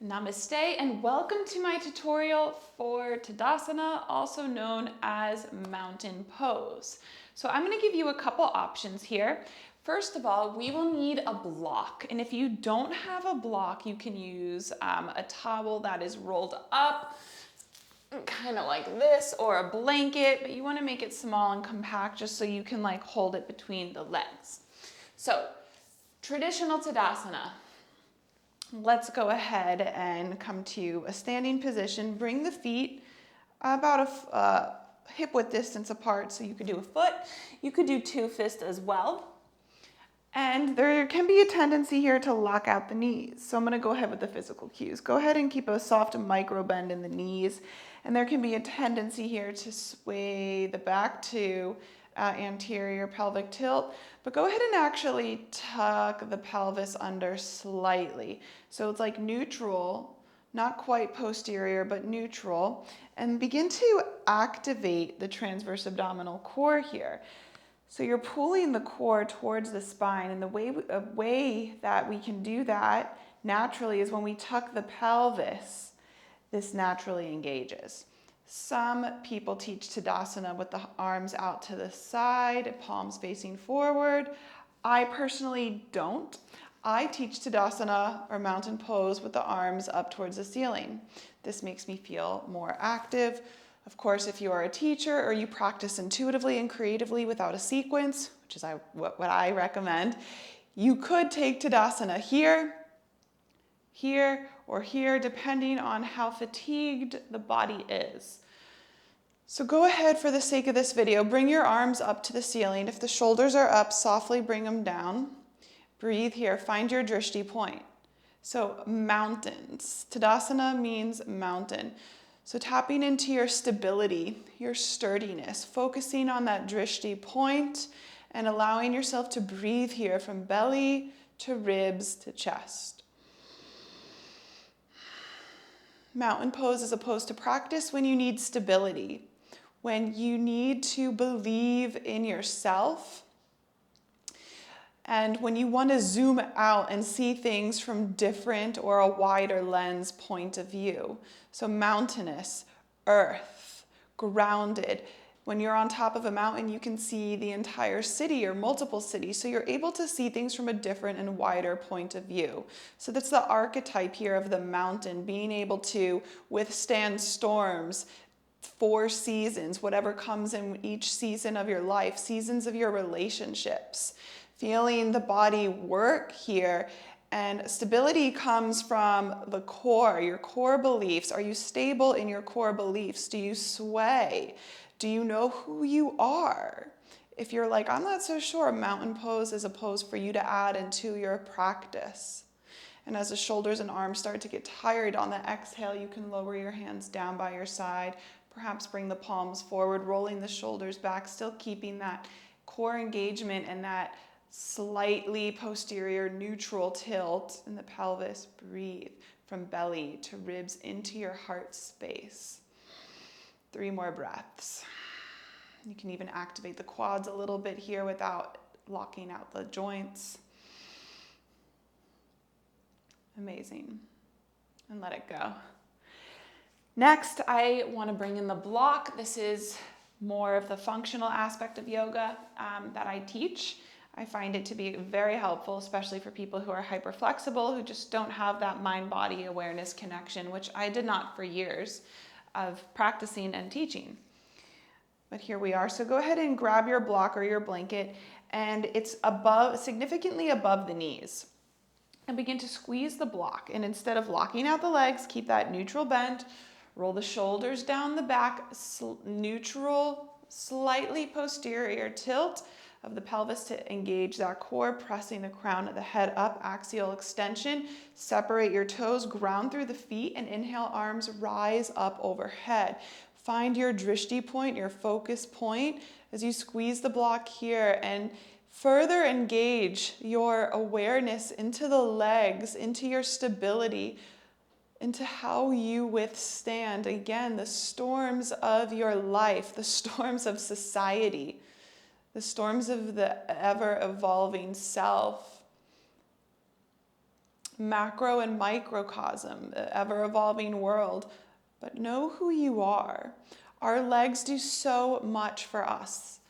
Namaste and welcome to my tutorial for Tadasana, also known as mountain pose. So I'm going to give you a couple options here. First of all, we will need a block, and if you don't have a block, you can use a towel that is rolled up, kind of like this, or a blanket, but you want to make it small and compact just so you can hold it between the legs. So traditional Tadasana. Let's go ahead and come to a standing position. Bring the feet about a hip width distance apart, so you could do a foot. You could do two fists as well. And there can be a tendency here to lock out the knees. So I'm going to go ahead with the physical cues. Go ahead and keep a soft micro bend in the knees. And there can be a tendency here to sway the back to anterior pelvic tilt, but go ahead and actually tuck the pelvis under slightly. So it's like neutral, not quite posterior, but neutral, and begin to activate the transverse abdominal core here. So you're pulling the core towards the spine, and the way that we can do that naturally is when we tuck the pelvis, this naturally engages. Some people teach Tadasana with the arms out to the side, palms facing forward. I personally don't. I teach Tadasana or mountain pose with the arms up towards the ceiling. This makes me feel more active. Of course, if you are a teacher or you practice intuitively and creatively without a sequence, which is what I recommend, you could take Tadasana here, or here, depending on how fatigued the body is. So go ahead, for the sake of this video, bring your arms up to the ceiling. If the shoulders are up, softly bring them down. Breathe here, find your drishti point. So mountains, Tadasana means mountain. So tapping into your stability, your sturdiness, focusing on that drishti point and allowing yourself to breathe here from belly to ribs to chest. Mountain pose is a pose to practice when you need stability, when you need to believe in yourself, and when you want to zoom out and see things from different or a wider lens point of view. So mountainous, earth, grounded. When you're on top of a mountain, you can see the entire city or multiple cities. So you're able to see things from a different and wider point of view. So that's the archetype here of the mountain, being able to withstand storms, 4 seasons, whatever comes in each season of your life, seasons of your relationships, feeling the body work here. And stability comes from the core, your core beliefs. Are you stable in your core beliefs? Do you sway? Do you know who you are? If you're like, I'm not so sure, mountain pose is a pose for you to add into your practice. And as the shoulders and arms start to get tired on the exhale, you can lower your hands down by your side, perhaps bring the palms forward, rolling the shoulders back, still keeping that core engagement and that slightly posterior neutral tilt in the pelvis. Breathe from belly to ribs into your heart space. 3 more breaths. You can even activate the quads a little bit here without locking out the joints. Amazing. And let it go. Next, I want to bring in the block. This is more of the functional aspect of yoga that I teach. I find it to be very helpful, especially for people who are hyperflexible, who just don't have that mind-body awareness connection, which I did not for years of practicing and teaching. But here we are. So go ahead and grab your block or your blanket, and it's significantly above the knees. And begin to squeeze the block. And instead of locking out the legs, keep that neutral bend. Roll the shoulders down the back, neutral, slightly posterior tilt of the pelvis to engage that core, pressing the crown of the head up, axial extension. Separate your toes, ground through the feet, and inhale, arms rise up overhead. Find your drishti point, your focus point, as you squeeze the block here and further engage your awareness into the legs, into your stability, into how you withstand, again, the storms of your life, the storms of society, the storms of the ever-evolving self. macro and microcosm, the ever-evolving world, but know who you are. Our legs do so much for us.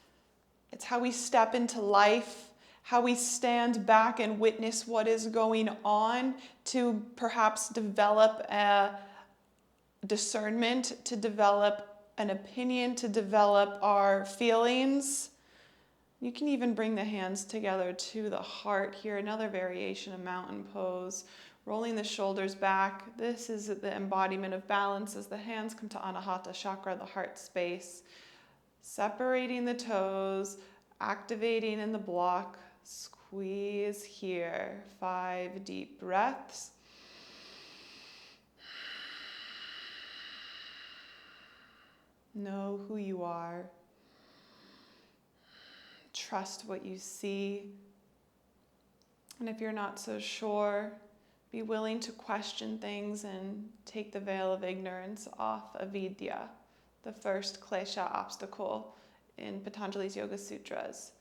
It's how we step into life, how we stand back and witness what is going on, to perhaps develop a discernment, to develop an opinion, to develop our feelings. You can even bring the hands together to the heart here, another variation of mountain pose. Rolling the shoulders back. This is the embodiment of balance as the hands come to Anahata Chakra, the heart space. Separating the toes, activating in the block. Squeeze here. 5 deep breaths. Know who you are. Trust what you see. And if you're not so sure, be willing to question things and take the veil of ignorance off avidya, the first klesha obstacle in Patanjali's Yoga Sutras.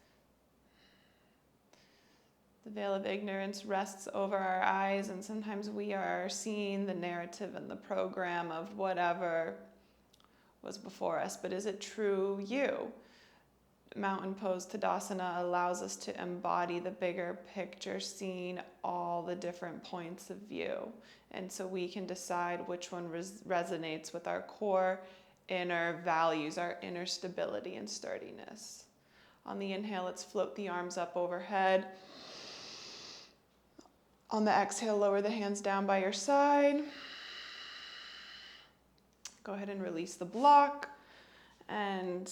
The veil of ignorance rests over our eyes, and sometimes we are seeing the narrative and the program of whatever was before us. But is it true you? Mountain pose Tadasana allows us to embody the bigger picture, seeing all the different points of view. And so we can decide which one resonates with our core inner values, our inner stability and sturdiness. On the inhale, let's float the arms up overhead. On the exhale, lower the hands down by your side. Go ahead and release the block. And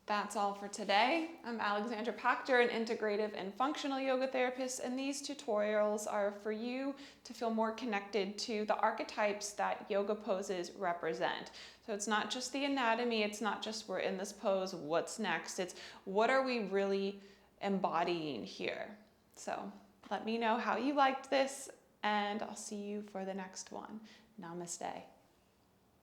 that's all for today. I'm Alexandra Pachter, an integrative and functional yoga therapist, and these tutorials are for you to feel more connected to the archetypes that yoga poses represent. So it's not just the anatomy, it's not just we're in this pose, what's next? It's what are we really embodying here? So let me know how you liked this, and I'll see you for the next one. Namaste.